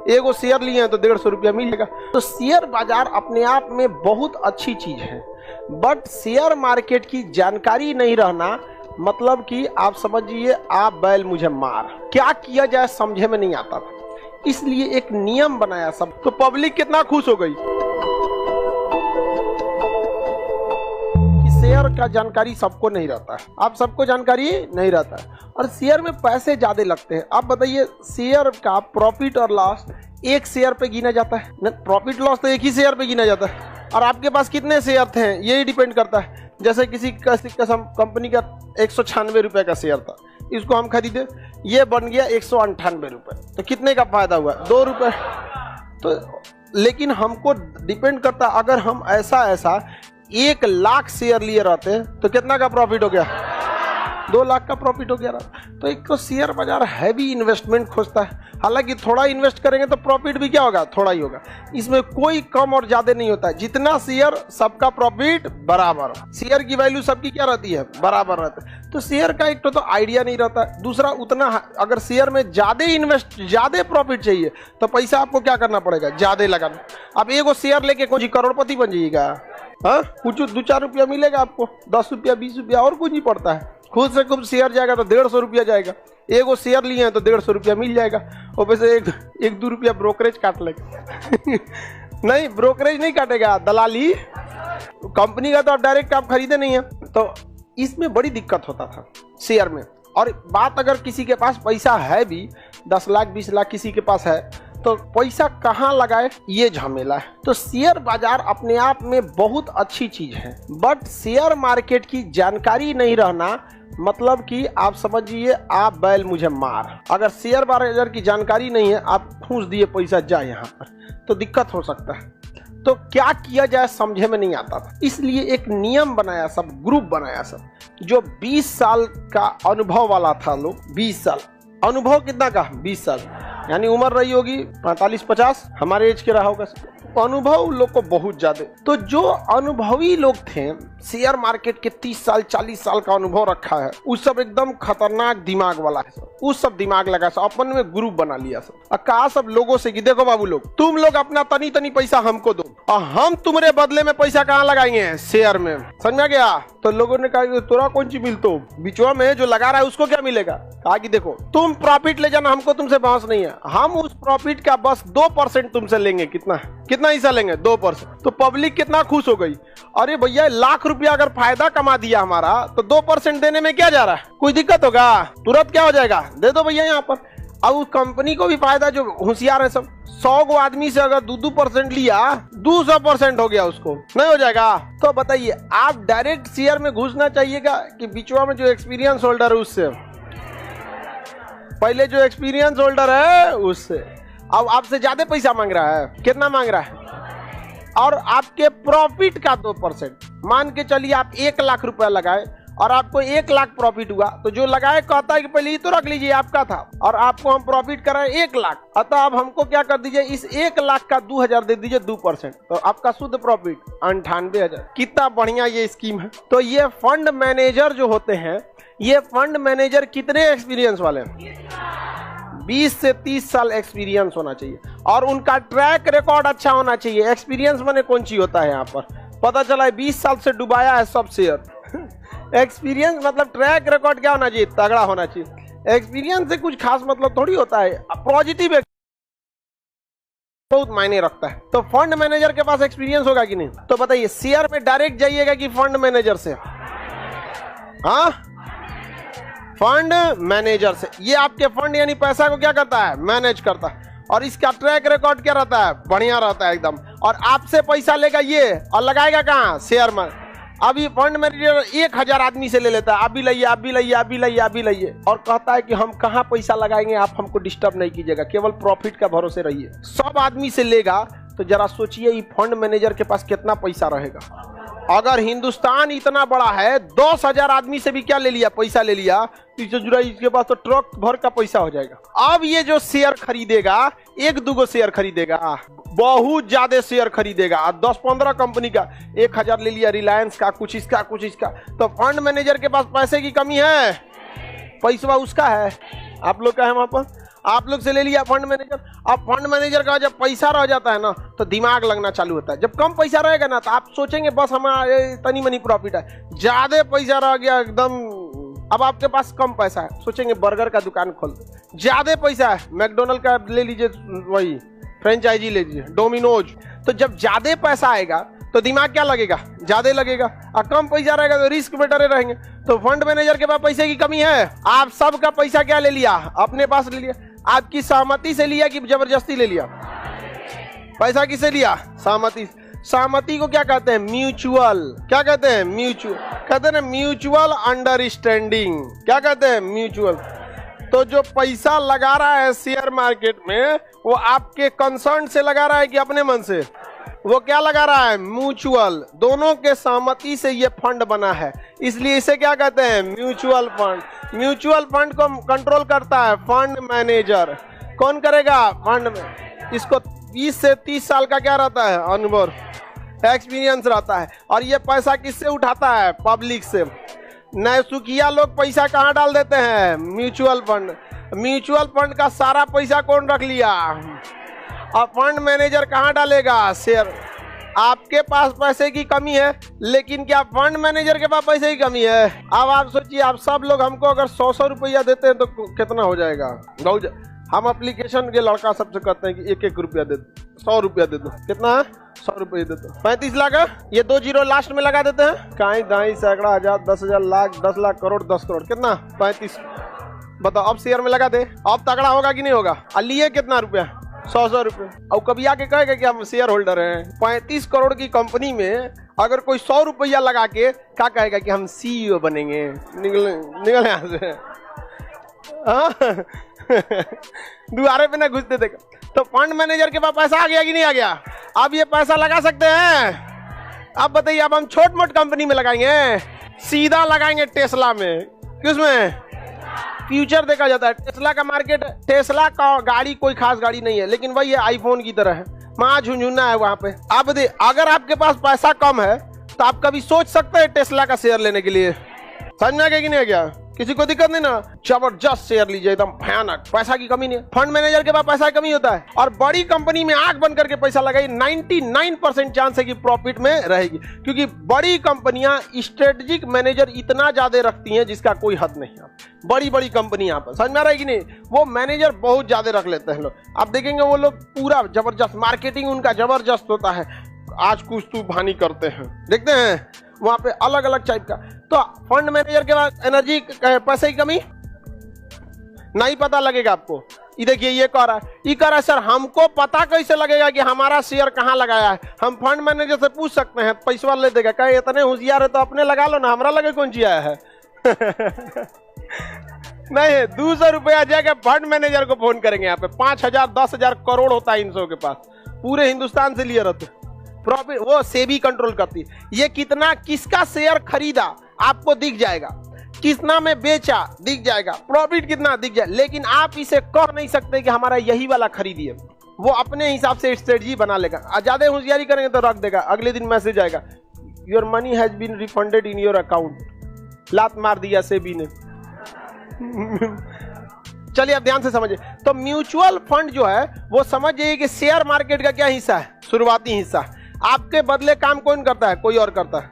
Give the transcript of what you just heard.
एगो शेयर लिए हैं तो 150 रुपया मिल जाएगा। तो शेयर बाजार अपने आप में बहुत अच्छी चीज है, बट शेयर मार्केट की जानकारी नहीं रहना मतलब कि आप समझिए आप बैल मुझे मार, क्या किया जाए समझे में नहीं आता था। इसलिए एक नियम बनाया सब, तो पब्लिक कितना खुश हो गई कि शेयर का जानकारी सबको नहीं रहता है। आप सबको जानकारी नहीं रहता है और शेयर में पैसे ज्यादा लगते हैं। आप बताइए शेयर का प्रॉफिट और लॉस एक शेयर पे गिना जाता है ना, प्रॉफिट लॉस तो एक ही शेयर पे गिना जाता है। और आपके पास कितने शेयर थे यही डिपेंड करता है। जैसे किसी कंपनी का 196 रुपए का शेयर था, इसको हम खरीदे, ये बन गया 198 रुपए, तो कितने का फायदा हुआ? 2 रुपए। तो लेकिन हमको डिपेंड करता, अगर हम ऐसा 1 लाख शेयर लिए रहते तो कितना का प्रॉफिट हो गया? 2 लाख का प्रॉफिट हो गया। तो एक तो शेयर बाजार हैवी इन्वेस्टमेंट खोजता है। हालांकि थोड़ा इन्वेस्ट करेंगे तो प्रॉफिट भी क्या होगा? थोड़ा ही होगा। इसमें कोई कम और ज्यादा नहीं होता है। जितना शेयर सबका प्रॉफिट बराबर, शेयर की वैल्यू सबकी क्या रहती है? बराबर रहता है। तो शेयर का एक तो आइडिया नहीं रहता है। दूसरा, उतना अगर शेयर में ज्यादा प्रॉफिट चाहिए तो पैसा आपको क्या करना पड़ेगा? ज्यादा लगाना। अब एगो शेयर लेके कुछ करोड़पति बन जाइएगा? हाँ, कुछ 2-4 रुपया मिलेगा आपको, 10 रुपया 20 रुपया और कुछ नहीं पड़ता है। खुद से खूब शेयर जाएगा तो 150 रुपया जाएगा। एगो शेयर लिए हैं तो 150 रुपया मिल जाएगा। और वैसे 1-2 रुपया ब्रोकरेज काट लेगा नहीं, ब्रोकरेज नहीं काटेगा, दलाली कंपनी का। तो डायरेक्ट आप खरीदे नहीं है, तो इसमें बड़ी दिक्कत होता था शेयर में। और बात अगर किसी के पास पैसा है भी, 10 लाख 20 लाख किसी के पास है, तो पैसा कहाँ लगाए ये झमेला है। तो शेयर बाजार अपने आप में बहुत अच्छी चीज है, बट शेयर मार्केट की जानकारी नहीं रहना मतलब कि आप समझिए आप बैल मुझे मार। अगर शेयर बाजार की जानकारी नहीं है, आप ठूस दिए पैसा जाए यहाँ पर, तो दिक्कत हो सकता है। तो क्या किया जाए समझे में नहीं आता था। इसलिए एक नियम बनाया सब, ग्रुप बनाया सब, जो 20 साल का अनुभव वाला था लोग। 20 साल अनुभव, कितना का? 20 साल, यानी उम्र रही होगी 45-50, हमारे एज के रहा होगा। अनुभव लोग को बहुत ज्यादा। तो जो अनुभवी लोग थे, शेयर मार्केट के 30 साल 40 साल का अनुभव रखा है, उस सब एकदम खतरनाक दिमाग वाला है सब। उस सब दिमाग लगा सब, अपन में ग्रुप बना लिया सब। और कहा सब लोगों से कि देखो बाबू लोग, तुम लोग अपना तनी पैसा हमको दो और हम तुम्हारे बदले में पैसा कहाँ लगाएंगे? शेयर में। समझ में गया? तो लोगों ने कहा तोरा कौन सी मिलतो, बिचवा में जो लगा रहा है उसको क्या मिलेगा? कहा कि देखो तुम प्रॉफिट ले जाना, हमको तुमसे बहस नहीं है, हम उस प्रॉफिट का बस 2% तुमसे लेंगे। कितना हिस्सा लेंगे? 2%। तो पब्लिक कितना खुश हो गई, अरे भैया लाख रुपया अगर फायदा कमा दिया हमारा, तो 2% देने में क्या जा रहा है? कोई दिक्कत होगा? तुरंत क्या हो जाएगा? दे दो भैया यहाँ पर। अब उस कंपनी को भी फायदा, जो होशियार है सब। 100 गो आदमी से अगर 2% लिया, 200% हो गया, उसको नहीं हो जाएगा? तो बताइए, आप डायरेक्ट शेयर में घुसना चाहिएगा कि बीचवा में जो एक्सपीरियंस होल्डर है उससे? पहले जो एक्सपीरियंस होल्डर है उससे। अब आपसे ज्यादा पैसा मांग रहा है, कितना मांग रहा है? और आपके प्रॉफिट का 2%। मान के चलिए आप 1 लाख रुपया लगाए और आपको 1 लाख प्रॉफिट हुआ, तो जो लगाए कहता है कि पहले ये तो रख लीजिए, आपका था, और आपको हम प्रॉफिट कराए 1 लाख। अतः अब हमको क्या कर दीजिए, इस 1 लाख का 2000 दे दीजिए, 2%, तो आपका शुद्ध प्रॉफिट 98,000। कितना बढ़िया ये स्कीम है। तो ये फंड मैनेजर जो होते हैं, ये फंड मैनेजर कितने एक्सपीरियंस वाले हैं? 20 से 30 साल एक्सपीरियंस होना चाहिए और उनका ट्रैक रिकॉर्ड अच्छा होना चाहिए। एक्सपीरियंस माने कौन सी होता है? यहाँ पर पता चला है 20 साल से डुबाया है सब शेयर। एक्सपीरियंस मतलब ट्रैक रिकॉर्ड क्या होना चाहिए? तगड़ा होना चाहिए। एक्सपीरियंस से कुछ खास मतलब थोड़ी होता है, पॉजिटिव बहुत मायने रखता है। तो फंड मैनेजर के पास एक्सपीरियंस होगा कि नहीं? तो बताइए, शेयर में डायरेक्ट जाइएगा कि फंड मैनेजर से? हाँ, फंड मैनेजर से। ये आपके फंड यानी पैसा को क्या करता है? मैनेज करता है। और इसका ट्रैक रिकॉर्ड क्या रहता है? बढ़िया रहता है एकदम। और आपसे पैसा लेगा ये और लगाएगा कहाँ? शेयर में। अभी फंड मैनेजर 1000 आदमी से ले लेता है, अभी लाइए, अभी लाइए, अभी लाइए, अभी लाइए, और कहता है कि हम कहाँ पैसा लगाएंगे, आप हमको डिस्टर्ब नहीं कीजिएगा, केवल प्रॉफिट का भरोसे रहिए। सब आदमी से लेगा, तो जरा सोचिए ये फंड मैनेजर के पास कितना पैसा रहेगा। अगर हिंदुस्तान इतना बड़ा है, 10,000 आदमी से भी क्या ले लिया? पैसा ले लिया, तो इसके पास तो ट्रक भर का पैसा हो जाएगा। अब ये जो शेयर खरीदेगा, 1-2 शेयर खरीदेगा, बहुत ज्यादा शेयर खरीदेगा। 10-15 कंपनी का 1000 ले लिया, रिलायंस का, कुछ इसका, कुछ इसका। तो फंड मैनेजर के पास पैसे की कमी है, पैसा उसका है, आप लोग का है वहां पर। आप लोग से ले लिया फंड मैनेजर। अब फंड मैनेजर का जब पैसा रह जाता है ना तो दिमाग लगना चालू होता है। जब कम पैसा रहेगा ना तो आप सोचेंगे बस हमारे तनी मनी प्रॉफिट है, ज्यादा पैसा रह गया एकदम, अब आपके पास कम पैसा है, सोचेंगे बर्गर का दुकान खोल दो। ज्यादा पैसा है, मैकडोनल्ड का ले लीजिए, वही फ्रेंचाइजी ले लीजिए, डोमिनोज। तो जब ज्यादा पैसा आएगा तो दिमाग क्या लगेगा, ज्यादा लगेगा, और कम पैसा रहेगा तो रिस्क में डरे रहेंगे। तो फंड मैनेजर के पास पैसे की कमी है, आप सबका पैसा क्या ले लिया, अपने पास ले लिया। आपकी सहमति से लिया कि जबरदस्ती ले लिया? पैसा किसे लिया? सहमति। सहमति को क्या कहते हैं? म्यूचुअल। क्या कहते हैं? म्यूचुअल। कहते हैं ना म्यूचुअल अंडरस्टैंडिंग। क्या कहते हैं? म्यूचुअल। तो जो पैसा लगा रहा है शेयर मार्केट में वो आपके कंसर्न से लगा रहा है कि अपने मन से? वो क्या लगा रहा है? म्यूचुअल। दोनों के सहमति से ये फंड बना है, इसलिए इसे क्या कहते हैं? Mutual fund. म्यूचुअल फंड को कंट्रोल करता है फंड मैनेजर। कौन करेगा? फंड में। इसको 20 से 30 साल का क्या रहता है? अनुभव, एक्सपीरियंस रहता है। और ये पैसा किससे उठाता है? पब्लिक से। नए सुखिया लोग पैसा कहाँ डाल देते हैं? Mutual fund. म्यूचुअल फंड का सारा पैसा कौन रख लिया? और फंड मैनेजर कहाँ डालेगा? शेयर। आपके पास पैसे की कमी है, लेकिन क्या फंड मैनेजर के पास पैसे की कमी है? अब आप सोचिए, आप सब लोग हमको अगर 100 रुपया देते हैं तो कितना हो जाएगा? हम एप्लीकेशन के लड़का सबसे कहते हैं कि 1-1 रुपया दे दो, 100 रुपया दे दो। कितना है? 100 रुपये दे दो। 35 लाख है, ये 2 जीरो लास्ट में लगा देते हैं। कहीं दाई सैकड़ा हजार 10,000 लाख 10 लाख करोड़ 10 करोड़, कितना? 35। बताओ, अब शेयर में लगा दे, अब तगड़ा होगा कि नहीं होगा? और लिए कितना रुपया? 100 रुपये। और कभी आके कहेगा कि हम शेयर होल्डर हैं। 35 करोड़ की कंपनी में अगर कोई 100 रुपया लगा के क्या कहेगा कि हम CEO बनेंगे? निकल यहाँ से। दुआरे पे ना घुसते थे। तो फंड मैनेजर के पास पैसा आ गया कि नहीं आ गया? अब ये पैसा लगा सकते हैं। अब बताइए, अब हम छोट मोट कंपनी में लगाएंगे, सीधा लगाएंगे टेस्ला में। किसमें? फ्यूचर देखा जाता है। टेस्ला का मार्केट, टेस्ला का गाड़ी कोई खास गाड़ी नहीं है, लेकिन वही है आईफोन की तरह है, वहां झुंझुना है वहां पे। अब अगर आपके पास पैसा कम है तो आप कभी सोच सकते हैं टेस्ला का शेयर लेने के लिए? समझ में आ गया कि नहीं आ गया? किसी को दिक्कत नहीं ना? जबरदस्त शेयर लीजिए, एकदम भयानक, पैसा की कमी नहीं है। फंड मैनेजर के पास पैसा की कमी होता है, और बड़ी कंपनी में आंख बंद करके पैसा लगाई, 99% चांस है कि प्रॉफिट में रहेगी, क्योंकि बड़ी कंपनियां स्ट्रेटेजिक मैनेजर इतना ज्यादा रखती हैं जिसका कोई हद नहीं है। बड़ी बड़ी कंपनी यहाँ पर, समझ में आ रहा है कि नहीं? वो मैनेजर बहुत ज्यादा रख लेते हैं लोग। आप देखेंगे वो लोग पूरा जबरदस्त, मार्केटिंग उनका जबरदस्त होता है, आज कुछ तू भानी करते हैं, देखते हैं वहां पे अलग अलग टाइप का। तो फंड मैनेजर के पास एनर्जी, पैसे की कमी नहीं पता लगेगा आपको। ये देखिए, ये कह रहा है, ये कह रहा है सर हमको पता कैसे लगेगा कि हमारा शेयर कहाँ लगाया है? हम फंड मैनेजर से पूछ सकते हैं, पैसा ले देगा। कहे इतने होशियार है तो अपने लगा लो ना, हमरा लगे कौन ची आया है? नहीं, 200 रुपया जाके फंड मैनेजर को फोन करेंगे। यहाँ पे 5,000 10,000 करोड़ होता है इन सब के पास, पूरे हिंदुस्तान से लिए रहते। प्रॉफिट वो सेबी कंट्रोल करती है। ये कितना, किसका शेयर खरीदा आपको दिख जाएगा, कितना में बेचा दिख जाएगा, प्रॉफिट कितना दिख जाए, लेकिन आप इसे कह नहीं सकते कि हमारा यही वाला खरीदिए। वो अपने हिसाब से स्ट्रेटजी बना लेगा। ज्यादा होशियारी करेंगे तो रख देगा, अगले दिन मैसेज आएगा, your money has been refunded in your account. लात मार दिया सेबी ने। चलिए अब ध्यान से समझिए। तो म्यूचुअल फंड जो है वो समझ जाइए कि शेयर मार्केट का क्या हिस्सा है? शुरुआती हिस्सा। आपके बदले काम कौन करता है? कोई और करता है।